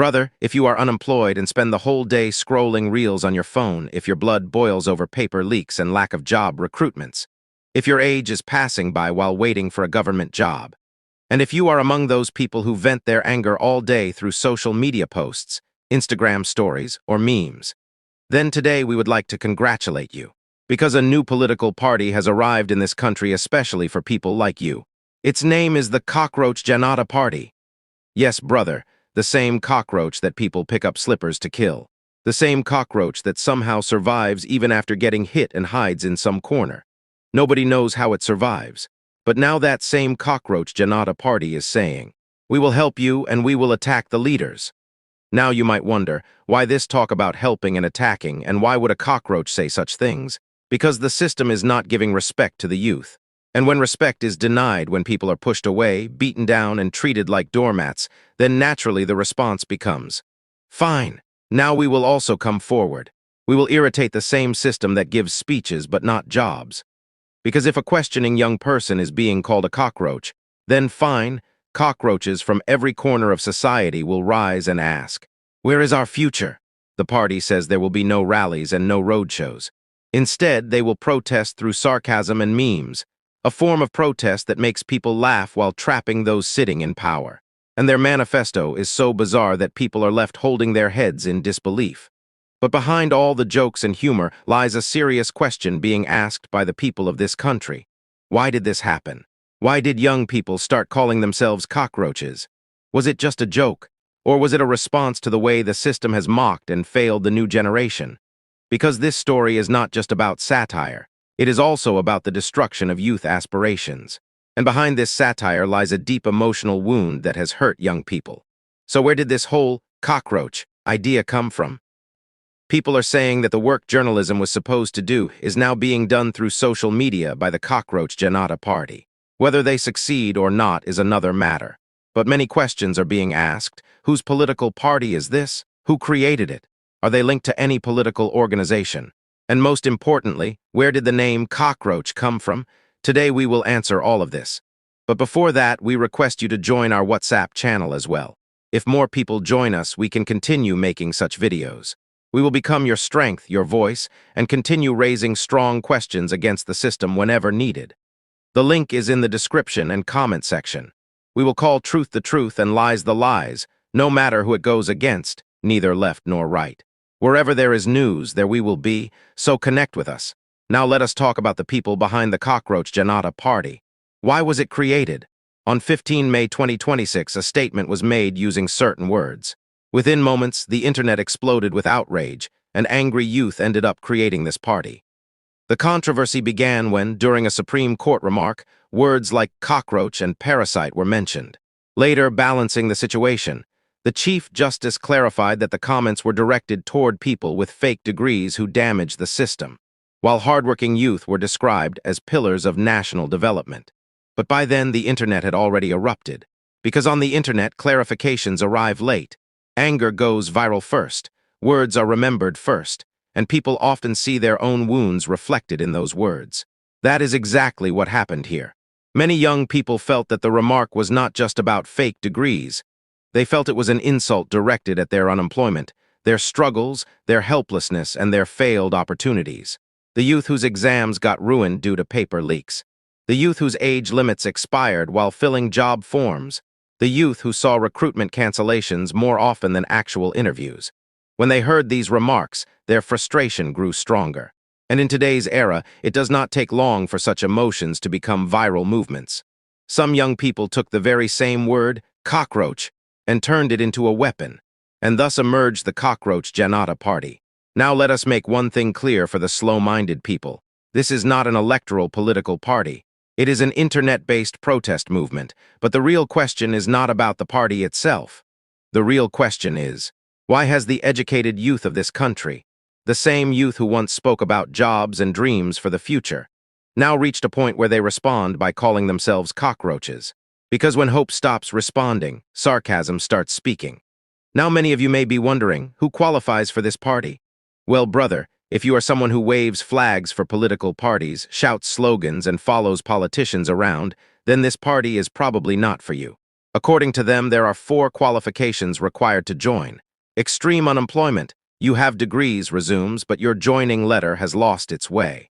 Brother, if you are unemployed and spend the whole day scrolling reels on your phone, if your blood boils over paper leaks and lack of job recruitments, if your age is passing by while waiting for a government job, and if you are among those people who vent their anger all day through social media posts, Instagram stories, or memes, then today we would like to congratulate you, because a new political party has arrived in this country especially for people like you. Its name is the Cockroach Janata Party. Yes, brother, the same cockroach that people pick up slippers to kill. The same cockroach that somehow survives even after getting hit and hides in some corner. Nobody knows how it survives. But now that same Cockroach Janata Party is saying, "We will help you and we will attack the leaders." Now you might wonder, why this talk about helping and attacking, and why would a cockroach say such things? Because the system is not giving respect to the youth. And when respect is denied, when people are pushed away, beaten down, and treated like doormats, then naturally the response becomes, "Fine, now we will also come forward. We will irritate the same system that gives speeches but not jobs." Because if a questioning young person is being called a cockroach, then fine, cockroaches from every corner of society will rise and ask, "Where is our future?" The party says there will be no rallies and no roadshows. Instead, they will protest through sarcasm and memes, a form of protest that makes people laugh while trapping those sitting in power. And their manifesto is so bizarre that people are left holding their heads in disbelief. But behind all the jokes and humor lies a serious question being asked by the people of this country. Why did this happen? Why did young people start calling themselves cockroaches? Was it just a joke? Or was it a response to the way the system has mocked and failed the new generation? Because this story is not just about satire. It is also about the destruction of youth aspirations. And behind this satire lies a deep emotional wound that has hurt young people. So where did this whole cockroach idea come from? People are saying that the work journalism was supposed to do is now being done through social media by the Cockroach Janata Party. Whether they succeed or not is another matter. But many questions are being asked. Whose political party is this? Who created it? Are they linked to any political organization? And most importantly, where did the name cockroach come from? Today we will answer all of this. But before that, we request you to join our WhatsApp channel as well. If more people join us, we can continue making such videos. We will become your strength, your voice, and continue raising strong questions against the system whenever needed. The link is in the description and comment section. We will call truth the truth and lies the lies, no matter who it goes against, neither left nor right. Wherever there is news, there we will be, so connect with us. Now let us talk about the people behind the Cockroach Janata Party. Why was it created? On 15 May 2026, a statement was made using certain words. Within moments, the internet exploded with outrage, and angry youth ended up creating this party. The controversy began when, during a Supreme Court remark, words like cockroach and parasite were mentioned. Later, balancing the situation, the Chief Justice clarified that the comments were directed toward people with fake degrees who damaged the system, while hardworking youth were described as pillars of national development. But by then, the internet had already erupted, because on the internet, clarifications arrive late. Anger goes viral first, words are remembered first, and people often see their own wounds reflected in those words. That is exactly what happened here. Many young people felt that the remark was not just about fake degrees. They felt it was an insult directed at their unemployment, their struggles, their helplessness, and their failed opportunities. The youth whose exams got ruined due to paper leaks. The youth whose age limits expired while filling job forms. The youth who saw recruitment cancellations more often than actual interviews. When they heard these remarks, their frustration grew stronger. And in today's era, it does not take long for such emotions to become viral movements. Some young people took the very same word, cockroach, and turned it into a weapon, and thus emerged the Cockroach Janata Party. Now let us make one thing clear for the slow-minded people. This is not an electoral political party. It is an internet-based protest movement, but the real question is not about the party itself. The real question is, why has the educated youth of this country, the same youth who once spoke about jobs and dreams for the future, now reached a point where they respond by calling themselves cockroaches? Because when hope stops responding, sarcasm starts speaking. Now many of you may be wondering, who qualifies for this party? Well, brother, if you are someone who waves flags for political parties, shouts slogans, and follows politicians around, then this party is probably not for you. According to them, there are 4 qualifications required to join. Extreme unemployment. You have degrees, resumes, but your joining letter has lost its way.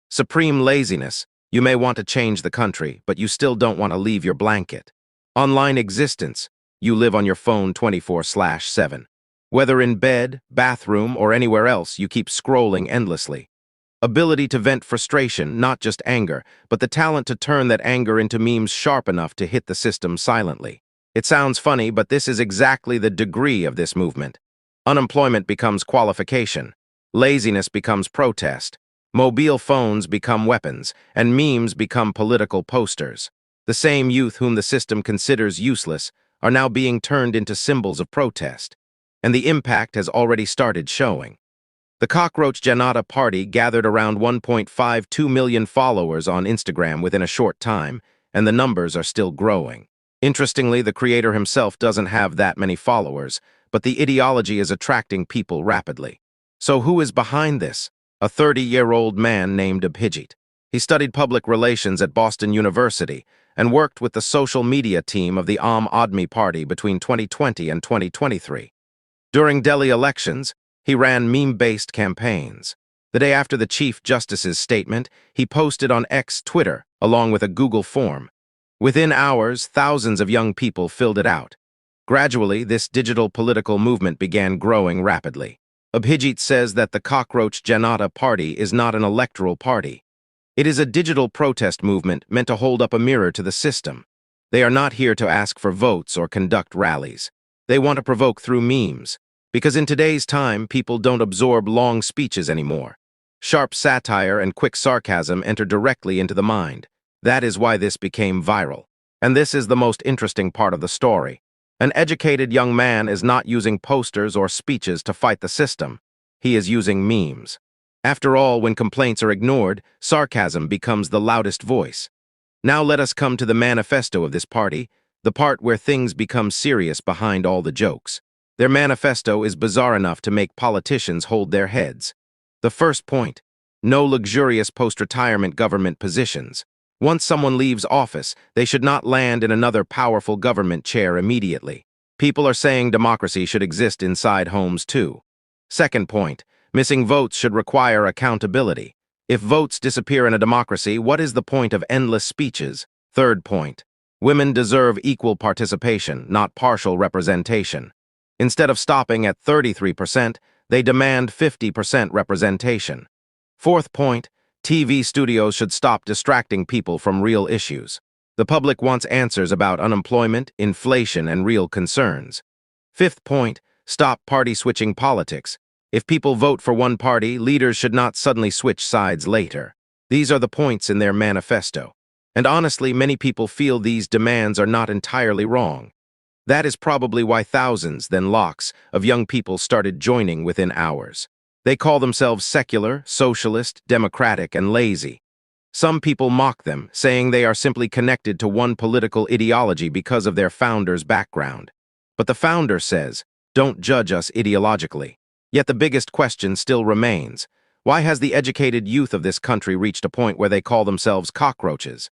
Supreme laziness. You may want to change the country, but you still don't want to leave your blanket. Online existence. You live on your phone 24/7. Whether in bed, bathroom, or anywhere else, you keep scrolling endlessly. Ability to vent frustration, not just anger, but the talent to turn that anger into memes sharp enough to hit the system silently. It sounds funny, but this is exactly the degree of this movement. Unemployment becomes qualification. Laziness becomes protest. Mobile phones become weapons, and memes become political posters. The same youth whom the system considers useless are now being turned into symbols of protest. And the impact has already started showing. The Cockroach Janata Party gathered around 1.52 million followers on Instagram within a short time, and the numbers are still growing. Interestingly, the creator himself doesn't have that many followers, but the ideology is attracting people rapidly. So who is behind this? A 30-year-old man named Uprising. He studied public relations at Boston University and worked with the social media team of the Aam Aadmi Party between 2020 and 2023. During Delhi elections, he ran meme-based campaigns. The day after the Chief Justice's statement, he posted on Twitter, along with a Google form. Within hours, thousands of young people filled it out. Gradually, this digital political movement began growing rapidly. Uprising says that the Cockroach Janata Party is not an electoral party. It is a digital protest movement meant to hold up a mirror to the system. They are not here to ask for votes or conduct rallies. They want to provoke through memes. Because in today's time, people don't absorb long speeches anymore. Sharp satire and quick sarcasm enter directly into the mind. That is why this became viral. And this is the most interesting part of the story. An educated young man is not using posters or speeches to fight the system. He is using memes. After all, when complaints are ignored, sarcasm becomes the loudest voice. Now let us come to the manifesto of this party, the part where things become serious behind all the jokes. Their manifesto is bizarre enough to make politicians hold their heads. The first point: no luxurious post-retirement government positions. Once someone leaves office, they should not land in another powerful government chair immediately. People are saying democracy should exist inside homes too. Second point: missing votes should require accountability. If votes disappear in a democracy, what is the point of endless speeches? Third point: women deserve equal participation, not partial representation. Instead of stopping at 33%, they demand 50% representation. Fourth point: TV studios should stop distracting people from real issues. The public wants answers about unemployment, inflation, and real concerns. Fifth point: stop party-switching politics. If people vote for one party, leaders should not suddenly switch sides later. These are the points in their manifesto. And honestly, many people feel these demands are not entirely wrong. That is probably why thousands, then lakhs, of young people started joining within hours. They call themselves secular, socialist, democratic, and lazy. Some people mock them, saying they are simply connected to one political ideology because of their founder's background. But the founder says, "Don't judge us ideologically." Yet the biggest question still remains: why has the educated youth of this country reached a point where they call themselves cockroaches?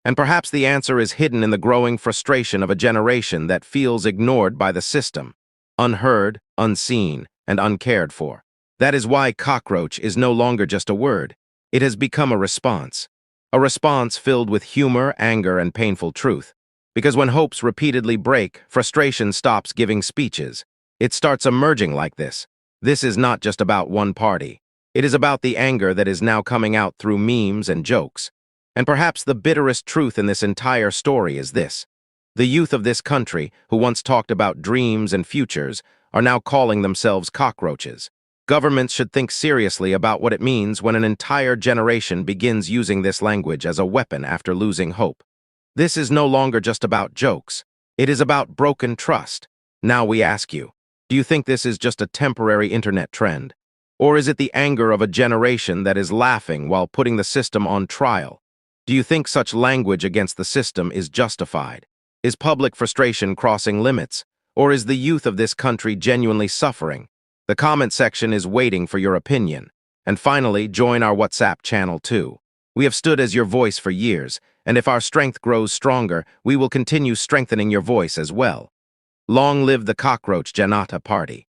And perhaps the answer is hidden in the growing frustration of a generation that feels ignored by the system, unheard, unseen, and uncared for. That is why cockroach is no longer just a word. It has become a response filled with humor, anger, and painful truth. Because when hopes repeatedly break, frustration stops giving speeches. It starts emerging like this. This is not just about one party. It is about the anger that is now coming out through memes and jokes. And perhaps the bitterest truth in this entire story is this: the youth of this country, who once talked about dreams and futures, are now calling themselves cockroaches. Governments should think seriously about what it means when an entire generation begins using this language as a weapon after losing hope. This is no longer just about jokes. It is about broken trust. Now we ask you, do you think this is just a temporary internet trend? Or is it the anger of a generation that is laughing while putting the system on trial? Do you think such language against the system is justified? Is public frustration crossing limits? Or is the youth of this country genuinely suffering? The comment section is waiting for your opinion. And finally, join our WhatsApp channel too. We have stood as your voice for years, And if our strength grows stronger, we will continue strengthening your voice as well. Long live the Cockroach Janata Party.